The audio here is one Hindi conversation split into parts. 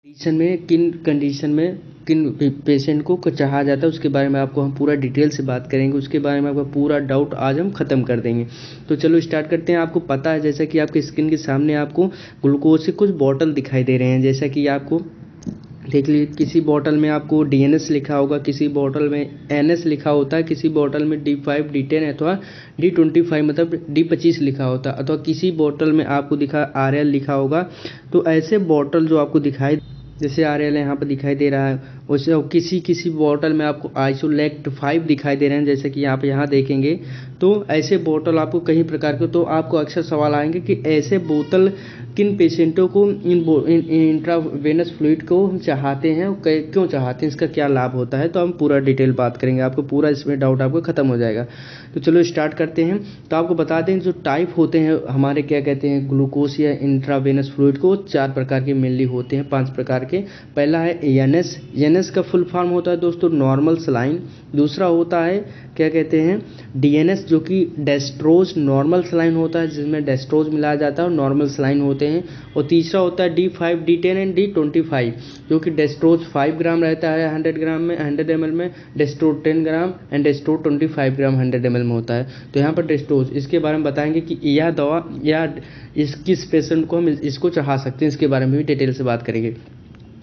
कंडीशन में किन पेशेंट को चाहा जाता है उसके बारे में आपको हम पूरा डिटेल से बात करेंगे। उसके बारे में आपका पूरा डाउट आज हम ख़त्म कर देंगे। तो चलो स्टार्ट करते हैं। आपको पता है जैसा कि आपके स्क्रीन के सामने आपको ग्लूकोज के कुछ बॉटल दिखाई दे रहे हैं। जैसा कि आपको देख लीजिए, किसी बॉटल में आपको DNS लिखा होगा, किसी बॉटल में NS लिखा होता है, किसी बॉटल में D5 D10 अथवा D25 मतलब D25 लिखा होता है, अथवा किसी बॉटल में आपको RL लिखा होगा। तो ऐसे बॉटल जो आपको दिखाई, जैसे RL यहाँ पर दिखाई दे रहा है, वैसे किसी बॉटल में आपको आइसोलेक्ट 5 दिखाई दे रहे हैं, जैसे कि आप यहाँ देखेंगे। तो ऐसे बोतल आपको कई प्रकार के, तो आपको अक्सर सवाल आएंगे कि ऐसे बोतल किन पेशेंटों को इंट्रावेनस फ्लूइड को हम चाहते हैं, क्यों चाहते हैं, इसका क्या लाभ होता है। तो हम पूरा डिटेल बात करेंगे, आपको पूरा इसमें डाउट आपको खत्म हो जाएगा। तो चलो स्टार्ट करते हैं। तो आपको बता दें जो टाइप होते हैं हमारे, क्या कहते हैं, ग्लूकोज या इंट्रावेनस फ्लूइड को 4 प्रकार के मेनली होते हैं, 5 प्रकार के। पहला है NS का फुल फॉर्म होता है दोस्तों नॉर्मल सलाइन। दूसरा होता है क्या कहते हैं DNS, जो कि डेस्ट्रोज नॉर्मल सलाइन होता है, जिसमें डेस्ट्रोज मिलाया जाता है और नॉर्मल सलाइन होते हैं। और तीसरा होता है D5 D10 एंड D25, जो कि डेस्ट्रोज 5 ग्राम रहता है 100 ग्राम में, 100 ml में, डेस्ट्रोज 10 ग्राम एंड डेस्ट्रोज 25 ग्राम 100 ml में होता है। तो यहाँ पर डेस्ट्रोज, इसके बारे में बताएंगे कि यह दवा या किस पेशेंट को हम इसको चाह सकते हैं, इसके बारे में भी डिटेल से बात करेंगे।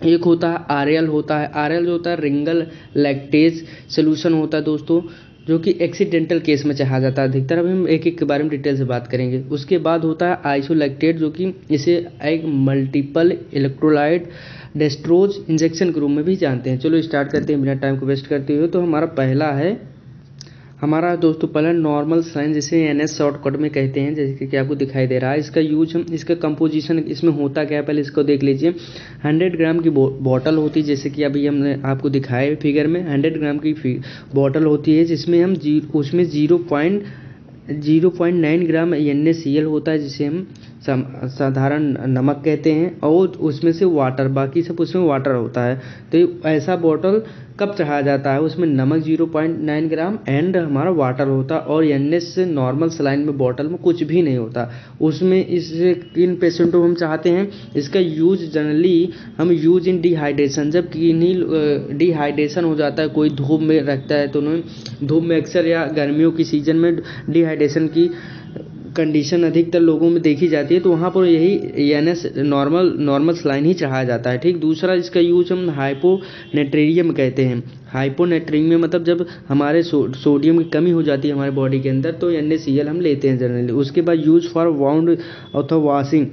एक होता है RL होता है। RL जो होता है रिंगल लैक्टेज सोल्यूशन होता है दोस्तों, जो कि एक्सीडेंटल केस में चाहा जाता है अधिकतर। अभी हम एक एक के बारे में डिटेल से बात करेंगे। उसके बाद होता है आइसोलैक्टेट, जो कि इसे एक मल्टीपल इलेक्ट्रोलाइट डेस्ट्रोज इंजेक्शन के रूप में भी जानते हैं। चलो स्टार्ट करते हैं बिना टाइम को वेस्ट करते हुए। तो हमारा पहला नॉर्मल सलाइन, जिसे NS शॉर्टकट में कहते हैं, जैसे कि आपको दिखाई दे रहा है। इसका यूज हम, इसका कंपोजिशन इसमें होता क्या है पहले इसको देख लीजिए। 100 ग्राम की बॉटल होती है, जैसे कि अभी हमने आपको दिखाया फिगर में। 100 ग्राम की बॉटल होती है, जिसमें हम उसमें 0.9 ग्राम NaCl होता है, जिसे हम साधारण नमक कहते हैं, और उसमें से वाटर, बाकी सब उसमें वाटर होता है। तो ऐसा बॉटल कब चढ़ाया जाता है, उसमें नमक 0.9 ग्राम एंड हमारा वाटर होता है, और NS नॉर्मल सलाइन में बॉटल में कुछ भी नहीं होता। उसमें इससे किन पेशेंटों को हम चाहते हैं, इसका यूज जनरली हम यूज इन डिहाइड्रेशन, जब किन्हीं डिहाइड्रेशन हो जाता है, कोई धूप में रखता है, तो उन्हें धूप में अक्सर या गर्मियों की सीजन में डिहाइड्रेशन की कंडीशन अधिकतर लोगों में देखी जाती है, तो वहाँ पर यही NS नॉर्मल सलाइन ही चढ़ाया जाता है। ठीक। दूसरा इसका यूज हम हाइपोनेट्रीमिया कहते हैं। हाइपोनेट्रीमिया मतलब जब हमारे सोडियम की कमी हो जाती है हमारे बॉडी के अंदर, तो NaCl हम लेते हैं जनरली। उसके बाद यूज फॉर वाउंड अथवा वॉशिंग,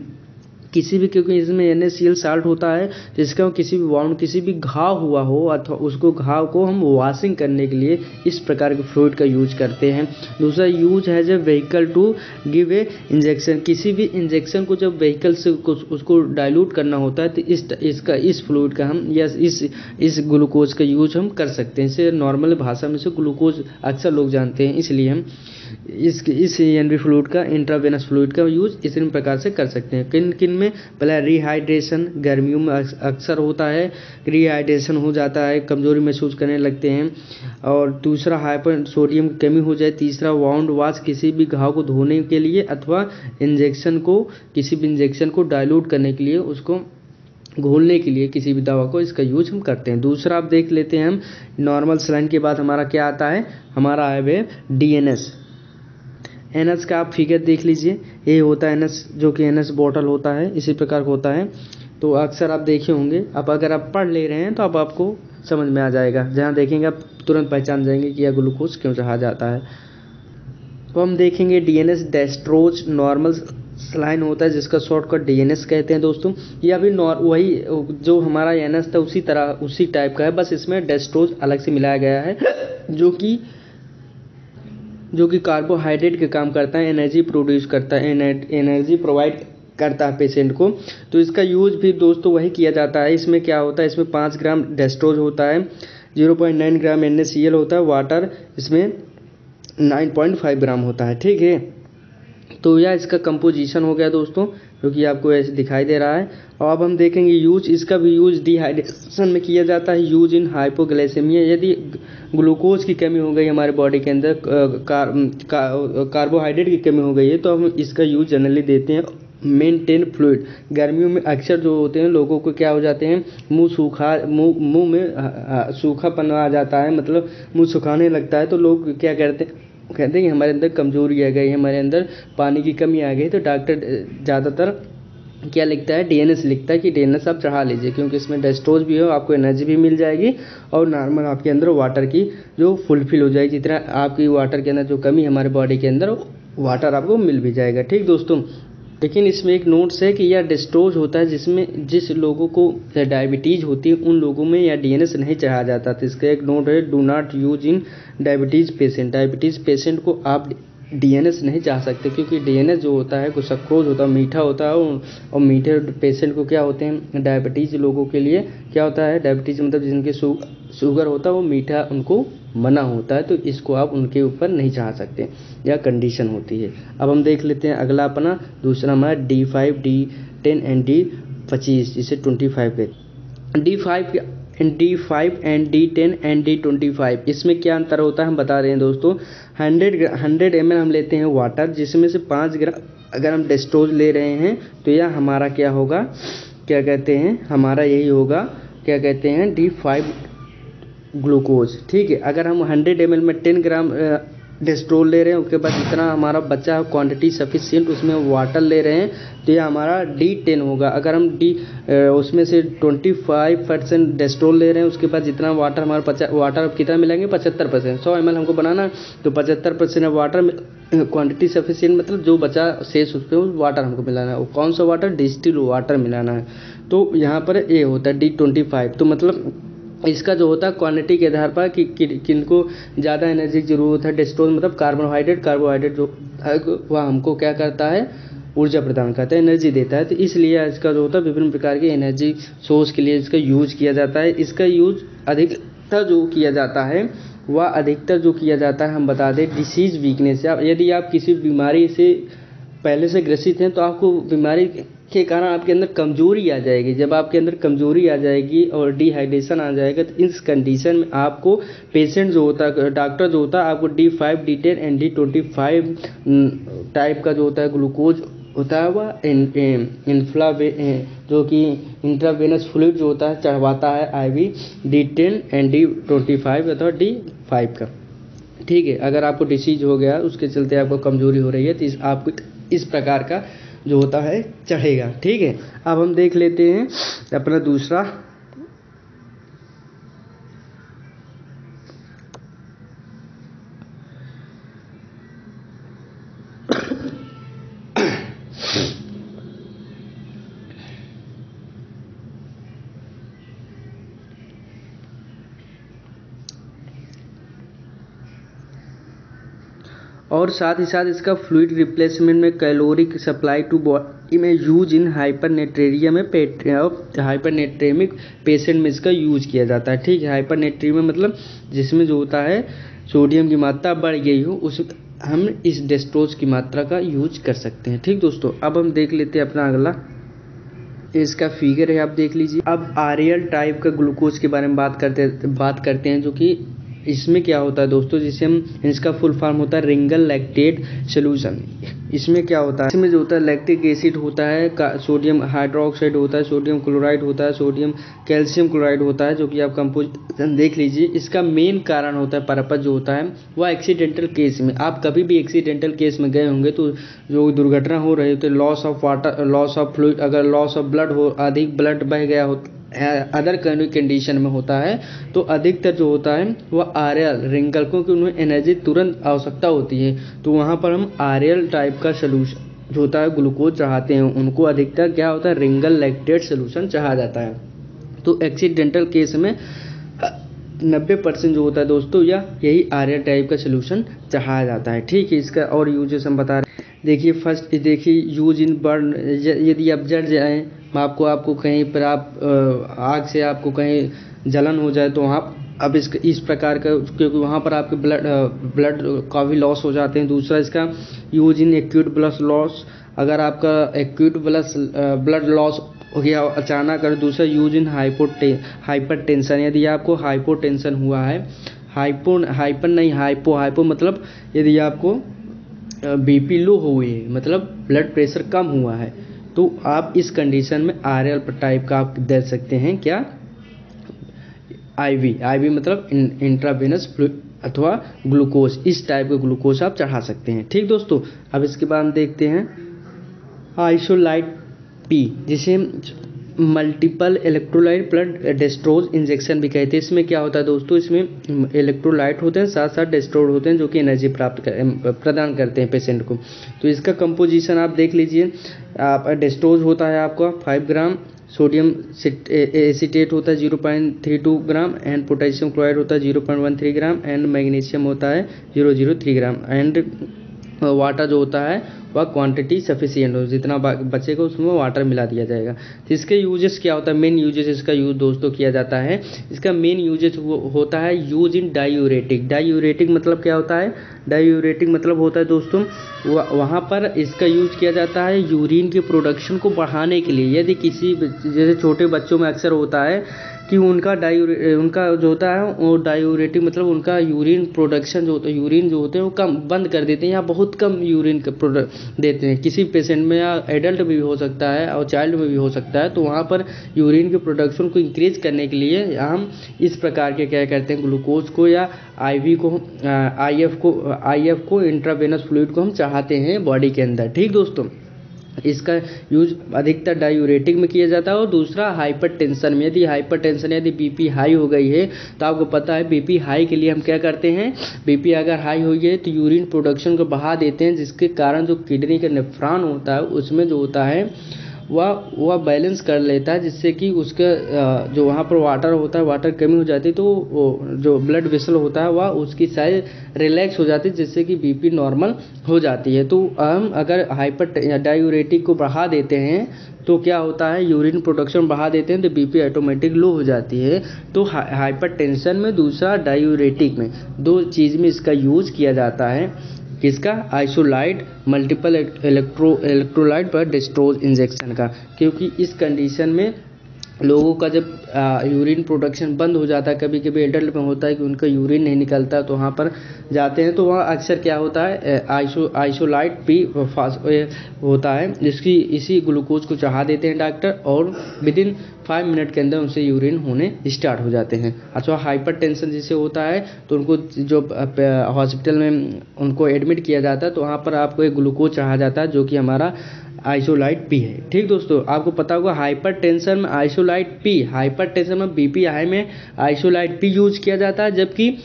किसी भी, क्योंकि इसमें NaCl साल्ट होता है, जिसका किसी भी वाउंड, किसी भी घाव हुआ हो अथवा उसको घाव को हम वॉशिंग करने के लिए इस प्रकार के फ्लूइड का यूज करते हैं। दूसरा यूज है जब vehicle to give a injection, किसी भी इंजेक्शन को जब व्हीकल से उसको डाइल्यूट करना होता है, तो इस फ्लूइड का हम या इस ग्लूकोज का यूज हम कर सकते हैं। इसे नॉर्मल भाषा में से ग्लूकोज अक्सर लोग जानते हैं, इसलिए हम इस NV फ्लूइड का, इंट्रावेनस फ्लूइड का यूज इस प्रकार से कर सकते हैं। किन में, पहला रिहाइड्रेशन, गर्मियों में अक्सर होता है, रिहाइड्रेशन हो जाता है, कमजोरी महसूस करने लगते हैं। और दूसरा हाइपर सोडियम की कमी हो जाए। तीसरा वाउंड वॉश, किसी भी घाव को धोने के लिए अथवा किसी भी इंजेक्शन को डाइल्यूट करने के लिए, उसको घोलने के लिए किसी भी दवा को इसका यूज हम करते हैं। दूसरा आप देख लेते हैं हम नॉर्मल सलाइन के बाद हमारा क्या आता है, हमारा है वे NS का आप फिगर देख लीजिए। ये होता है NS, जो कि NS बॉटल होता है, इसी प्रकार का होता है। तो अक्सर आप देखे होंगे, अब अगर आप पढ़ ले रहे हैं तो अब आपको समझ में आ जाएगा। जहाँ देखेंगे आप तुरंत पहचान जाएंगे कि यह ग्लूकोज क्यों चाहा जाता है। तो हम देखेंगे DNS डेस्ट्रोज नॉर्मल सलाइन होता है, जिसका शॉर्टकट DNS कहते हैं दोस्तों। यह भी वही जो हमारा NS था उसी टाइप का है, बस इसमें डेस्ट्रोज अलग से मिलाया गया है, जो कि कार्बोहाइड्रेट के काम करता है, एनर्जी प्रोड्यूस करता है, एनर्जी प्रोवाइड करता है पेशेंट को। तो इसका यूज भी दोस्तों वही किया जाता है। इसमें क्या होता है, इसमें 5 ग्राम डेस्ट्रोज होता है, 0.9 ग्राम NaCl होता है, वाटर इसमें 9.5 ग्राम होता है। ठीक है। तो यह इसका कंपोजिशन हो गया दोस्तों, जो कि आपको ऐसे दिखाई दे रहा है। और अब हम देखेंगे यूज, इसका भी यूज डिहाइड्रेशन में किया जाता है, यूज इन हाइपोग्लाइसेमिया। यदि ग्लूकोज की कमी हो गई हमारे बॉडी के अंदर, कार्बोहाइड्रेट की कमी हो गई है, तो हम इसका यूज जनरली देते हैं मेंटेन फ्लूइड। गर्मियों में अक्सर जो होते हैं लोगों को क्या हो जाते हैं, मुंह में सूखापन आ जाता है, मतलब मुंह सुखाने लगता है। तो लोग क्या कहते हैं कि हमारे अंदर कमजोरी आ गई, हमारे अंदर पानी की कमी आ गई। तो डॉक्टर ज़्यादातर क्या लिखता है, डीएनएस लिखता है कि डीएनएस आप चढ़ा लीजिए, क्योंकि इसमें डेस्ट्रोज भी हो, आपको एनर्जी भी मिल जाएगी और नॉर्मल आपके अंदर वाटर की जो फुलफिल हो जाएगी, जितना आपकी वाटर के अंदर जो कमी हमारे बॉडी के अंदर वाटर आपको मिल भी जाएगा। ठीक दोस्तों, लेकिन इसमें एक नोट्स है कि यह डेस्ट्रोज होता है जिस लोगों को डायबिटीज़ होती है उन लोगों में यह डीएनएस नहीं चढ़ाया जाता। तो इसका एक नोट है, do not use in diabetes patient. Diabetes patient को आप डीएनएस नहीं चाह सकते, क्योंकि डीएनएस जो होता है कुछ सक्रोज होता है, मीठा होता है, और मीठे पेशेंट को क्या होते हैं, डायबिटीज़ लोगों के लिए क्या होता है, डायबिटीज़ मतलब जिनके शुगर होता है वो मीठा उनको मना होता है, तो इसको आप उनके ऊपर नहीं चाह सकते, यह कंडीशन होती है। अब हम देख लेते हैं अगला अपना दूसरा हमारा D5, D10 एंड D25, जिसे 25 है। D5 and D10 and D25, इसमें क्या अंतर होता है हम बता रहे हैं दोस्तों। 100 ml हम लेते हैं वाटर, जिसमें से 5 ग्राम अगर हम डेस्ट्रोज ले रहे हैं तो यह हमारा क्या होगा, क्या कहते हैं, हमारा यही होगा, क्या कहते हैं, D5 ग्लूकोज। ठीक है, अगर हम 100 ml में 10 ग्राम डेस्ट्रोल ले रहे हैं, उसके बाद जितना हमारा बचा क्वांटिटी सफिशिएंट उसमें वाटर ले रहे हैं, तो ये हमारा D10 होगा। अगर हम उसमें से 25% डेस्ट्रोल ले रहे हैं, उसके बाद जितना वाटर हमारा वाटर कितना मिलाएंगे, 75%। 100 ml हमको बनाना है तो 75% वाटर क्वांटिटी सफिशिएंट, मतलब जो बचा शेष उस पर वाटर हमको मिलाना है। और कौन सा वाटर, डिस्टिल वाटर मिलाना है। तो यहाँ पर ये होता है D25। तो मतलब इसका जो होता है क्वांटिटी के आधार पर कि किनको ज़्यादा एनर्जी की जरूरत है। डेस्ट्रोज मतलब कार्बोहाइड्रेट जो है वह हमको क्या करता है, ऊर्जा प्रदान करता है, एनर्जी देता है। तो इसलिए इसका जो होता है विभिन्न प्रकार के एनर्जी सोर्स के लिए इसका यूज किया जाता है। इसका यूज अधिकतर जो किया जाता है हम बता दें डिसीज वीकनेस। यदि आप किसी बीमारी से पहले से ग्रसित हैं तो आपको बीमारी के कारण आपके अंदर कमजोरी आ जाएगी। जब आपके अंदर कमजोरी आ जाएगी और डिहाइड्रेशन आ जाएगा, तो इस कंडीशन में आपको पेशेंट जो होता है, डॉक्टर जो होता है, आपको D5, D10 and D25 type का जो होता है ग्लूकोज होता है वह जो कि इंट्रावेनस फ्लूइड जो होता है चढ़वाता है IV D10 एंड D25 अथवा D5 का। ठीक है, अगर आपको डिसीज हो गया उसके चलते आपको कमजोरी हो रही है तो आपको इस प्रकार का जो होता है चढ़ेगा। ठीक है, अब हम देख लेते हैं अपना दूसरा और साथ ही साथ इसका फ्लूइड रिप्लेसमेंट में कैलोरिक सप्लाई टू बॉडी में यूज इन हाइपरनेट्रेमिक पेशेंट में इसका यूज किया जाता है। ठीक है, हाइपरनेट्रेमिया मतलब जिसमें जो होता है सोडियम की मात्रा बढ़ गई हो, उस हम इस डेस्ट्रोज की मात्रा का यूज कर सकते हैं। ठीक दोस्तों, अब हम देख लेते हैं अपना अगला, इसका फिगर है आप देख लीजिए। अब आरियल टाइप का ग्लूकोज के बारे में बात करते हैं, जो कि इसमें क्या होता है दोस्तों, जिसे हम, इसका फुल फॉर्म होता है रिंगल लैक्टेट सोल्यूशन। इसमें क्या होता है, इसमें जो होता है लैक्टिक एसिड होता है, सोडियम हाइड्रोक्साइड होता है, सोडियम क्लोराइड होता है, सोडियम कैल्शियम क्लोराइड होता है, जो कि आप कंपोजिशन देख लीजिए। इसका मेन कारण होता है, पर्पज जो होता है वह एक्सीडेंटल केस में, आप कभी भी एक्सीडेंटल केस में गए होंगे तो जो दुर्घटना हो रही होती है, loss of water, loss of fluid, अगर लॉस ऑफ ब्लड हो, अधिक ब्लड बह गया हो, अदर कंडीशन में होता है, तो अधिकतर जो होता है वह आरएल रिंगल, क्योंकि उन्हें एनर्जी तुरंत आवश्यकता होती है, तो वहाँ पर हम आरएल टाइप का सोल्यूशन जो होता है ग्लूकोज चढ़ाते हैं, उनको अधिकतर क्या होता है रिंगल लैक्टेट सोल्यूशन चढ़ा जाता है। तो एक्सीडेंटल केस में 90% जो होता है दोस्तों यही आरएल टाइप का सोल्यूशन चढ़ाया जाता है। ठीक है, इसका और यूजेस हम बता रहे हैं। देखिए फर्स्ट देखिए यूज इन बर्न, यदि आप जल जाएँ, आपको कहीं पर आप आग से आपको कहीं जलन हो जाए तो आप इस प्रकार का, क्योंकि वहाँ पर आपके ब्लड काफ़ी लॉस हो जाते हैं। दूसरा इसका use in acute blood loss, अगर आपका एक्यूट ब्लड लॉस हो गया अचानक। और दूसरा यूज इन हाइपरटेंशन, यदि आपको हाइपोटेंशन हुआ है, हाइपो मतलब यदि आपको BP लो हुई है, मतलब ब्लड प्रेशर कम हुआ है, तो आप इस कंडीशन में RL टाइप का आप दे सकते हैं क्या, IV मतलब इंट्रावेनस अथवा ग्लूकोज, इस टाइप का ग्लूकोज आप चढ़ा सकते हैं। ठीक दोस्तों, अब इसके बाद हम देखते हैं आइसोलाइट P, जिसे मल्टीपल इलेक्ट्रोलाइट ब्लड डेस्ट्रोज इंजेक्शन भी कहते हैं। इसमें क्या होता है दोस्तों, इसमें इलेक्ट्रोलाइट होते हैं, साथ साथ डेस्ट्रोज होते हैं, जो कि एनर्जी प्रदान करते हैं पेशेंट को। तो इसका कंपोजिशन आप देख लीजिए, आप डेस्ट्रोज होता है आपका 5 ग्राम, सोडियम एसीटेट होता है 0.32 ग्राम, एंड पोटेशियम क्लोराइड होता है 0.13 ग्राम, एंड मैग्नीशियम होता है 0.03 ग्राम, एंड वाटर जो होता है वह क्वांटिटी सफिशिएंट हो, जितना बचेगा उसमें वाटर मिला दिया जाएगा। तो इसके यूजेस क्या होता है, मेन यूजेस इसका यूज दोस्तों किया जाता है, इसका मेन यूजेस होता है यूज इन डायूरेटिक। डायूरेटिक मतलब क्या होता है, डायूरेटिक मतलब होता है दोस्तों वहाँ पर इसका यूज किया जाता है यूरिन के प्रोडक्शन को बढ़ाने के लिए। यदि किसी जैसे छोटे बच्चों में अक्सर होता है कि उनका जो होता है वो डायूरेटिक मतलब उनका यूरिन प्रोडक्शन जो होता है, यूरिन जो होते हैं वो कम बंद कर देते हैं या बहुत कम यूरिन का प्रोडक्ट देते हैं। किसी पेशेंट में या एडल्ट में भी हो सकता है और चाइल्ड में भी हो सकता है। तो वहाँ पर यूरिन के प्रोडक्शन को इंक्रीज करने के लिए हम इस प्रकार के क्या करते हैं, ग्लूकोज को या IV को IF को इंट्रावेनस फ्लूइड को हम चाहते हैं बॉडी के अंदर। ठीक दोस्तों, इसका यूज अधिकतर डायूरेटिक में किया जाता है। और दूसरा हाइपरटेंशन में, यदि BP हाई हो गई है तो आपको पता है BP हाई के लिए हम क्या करते हैं, BP अगर हाई हो गई है तो यूरिन प्रोडक्शन को बढ़ा देते हैं, जिसके कारण जो किडनी का नेफ्रॉन होता है उसमें जो होता है वह बैलेंस कर लेता है, जिससे कि उसका जो वहाँ पर वाटर होता है, वाटर कमी हो जाती है तो वो जो ब्लड वेसल होता है वह उसकी साइज रिलैक्स हो जाती है, जिससे कि BP नॉर्मल हो जाती है। तो हम अगर डायूरेटिक को बढ़ा देते हैं तो क्या होता है, यूरिन प्रोडक्शन बढ़ा देते हैं तो BP ऑटोमेटिक लो हो जाती है। तो हाइपरटेंशन में दूसरा डायूरेटिक में, दो चीज़ में इसका यूज किया जाता है। किसका, आइसोलाइट मल्टीपल इलेक्ट्रोलाइट पर डेस्ट्रोज इंजेक्शन का, क्योंकि इस कंडीशन में लोगों का जब यूरिन प्रोडक्शन बंद हो जाता है, कभी कभी एडल्ट में होता है कि उनका यूरिन नहीं निकलता, तो वहाँ पर जाते हैं तो वहाँ अक्सर क्या होता है, आइसोलाइट P होता है, जिसकी इसी ग्लूकोज को चढ़ा देते हैं डॉक्टर, और विदिन 5 मिनट के अंदर उनसे यूरिन होने स्टार्ट हो जाते हैं। अच्छा, हाइपरटेंशन जिसे होता है तो उनको जो हॉस्पिटल में उनको एडमिट किया जाता है तो वहाँ पर आपको एक ग्लूकोज चढ़ा जाता है जो कि हमारा आइसोलाइट P है। ठीक दोस्तों, आपको पता होगा हाइपरटेंशन में आइसोलाइट P, हाइपरटेंशन में BP हाई में आइसोलाइट P यूज किया जाता है, जबकि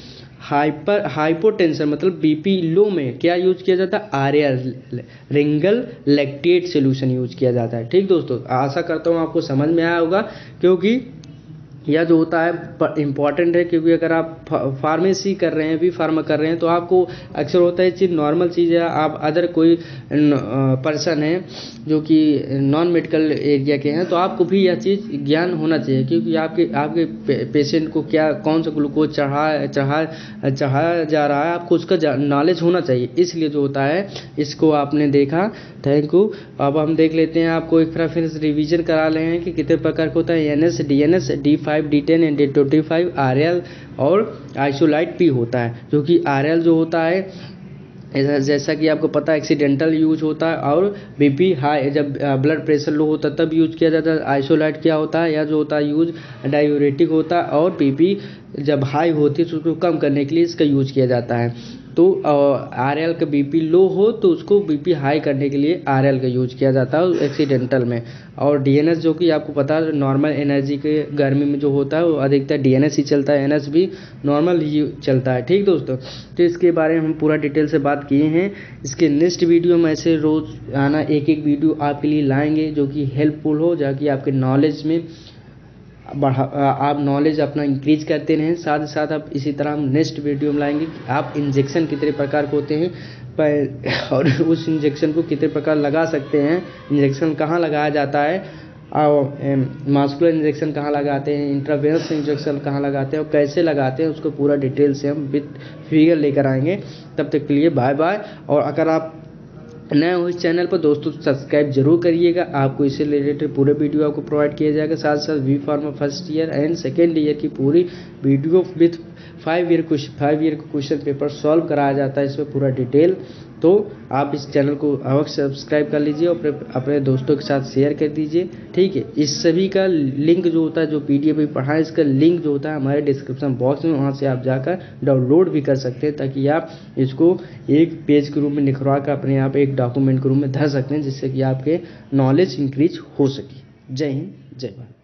हाइपोटेंशन मतलब BP लो में क्या यूज किया जाता है, RL रिंगल लैक्टेट सोल्यूशन यूज किया जाता है। ठीक दोस्तों, आशा करता हूँ आपको समझ में आया होगा, क्योंकि यह जो होता है इम्पॉर्टेंट है, क्योंकि अगर आप फार्मेसी कर रहे हैं, फार्मा कर रहे हैं, तो आपको अक्सर होता है चीज़ नॉर्मल चीज़ है, आप अदर कोई पर्सन है जो कि नॉन मेडिकल एरिया के हैं, तो आपको भी यह चीज़ ज्ञान होना चाहिए, क्योंकि आपके पेशेंट को क्या कौन सा ग्लूकोज चढ़ाया जा रहा है, आपको उसका नॉलेज होना चाहिए। इसलिए जो होता है इसको आपने देखा, थैंक यू। अब हम देख लेते हैं, आपको एक बार फिर रिवीजन करा रहे हैं कि कितने प्रकार का होता है, NS, DNS, D5, D10 and D25, RL और आइसोलाइट P होता है, जो कि RL जो होता है जैसा कि आपको पता है एक्सीडेंटल यूज होता है, और BP हाई जब ब्लड प्रेशर लो होता है तब यूज किया जाता है। आइसोलाइट क्या होता है, यह जो होता है यूज डायूरेटिक होता है, और BP जब हाई होती है तो उसको कम करने के लिए इसका यूज किया जाता है। तो RL का BP लो हो तो उसको BP हाई करने के लिए RL का यूज किया जाता है एक्सीडेंटल में। और DNS जो कि आपको पता है नॉर्मल एनर्जी के गर्मी में जो होता है वो अधिकतर DNS ही चलता है, NS भी नॉर्मल ही चलता है। ठीक दोस्तों, तो इसके बारे में हम पूरा डिटेल से बात किए हैं। इसके नेक्स्ट वीडियो में ऐसे रोज़ आना एक वीडियो आपके लिए लाएंगे जो कि हेल्पफुल हो, जाकि आपके नॉलेज में आप नॉलेज अपना इंक्रीज करते रहें। साथ ही साथ आप इसी तरह हम नेक्स्ट वीडियो में लाएंगे कि आप इंजेक्शन कितने प्रकार के होते हैं और उस इंजेक्शन को कितने प्रकार लगा सकते हैं, इंजेक्शन कहाँ लगाया जाता है, और मास्कुलर इंजेक्शन कहाँ लगाते हैं, इंट्रावेनस इंजेक्शन कहाँ लगाते हैं और कैसे लगाते हैं, उसको पूरा डिटेल से हम विद फिगर लेकर आएंगे। तब तक के लिए बाय बाय। और अगर आप नए हो इस चैनल पर दोस्तों सब्सक्राइब जरूर करिएगा, आपको इससे रिलेटेड पूरे वीडियो आपको प्रोवाइड किया जाएगा। साथ साथ B.Pharma first year and second year की पूरी वीडियो विथ 5 ईयर का क्वेश्चन पेपर सॉल्व कराया जाता है, इसमें पूरा डिटेल तो आप इस चैनल को अवश्य सब्सक्राइब कर लीजिए और अपने दोस्तों के साथ शेयर कर दीजिए, ठीक है। इस सभी का लिंक जो होता है, जो PDF भी पढ़ा है, इसका लिंक जो होता है हमारे डिस्क्रिप्शन बॉक्स में, वहाँ से आप जाकर डाउनलोड भी कर सकते हैं, ताकि आप इसको एक पेज के रूप में निखरवा कर अपने आप एक डॉक्यूमेंट के रूप में धर सकते हैं, जिससे कि आपके नॉलेज इंक्रीज हो सके। जय हिंद, जय भारत।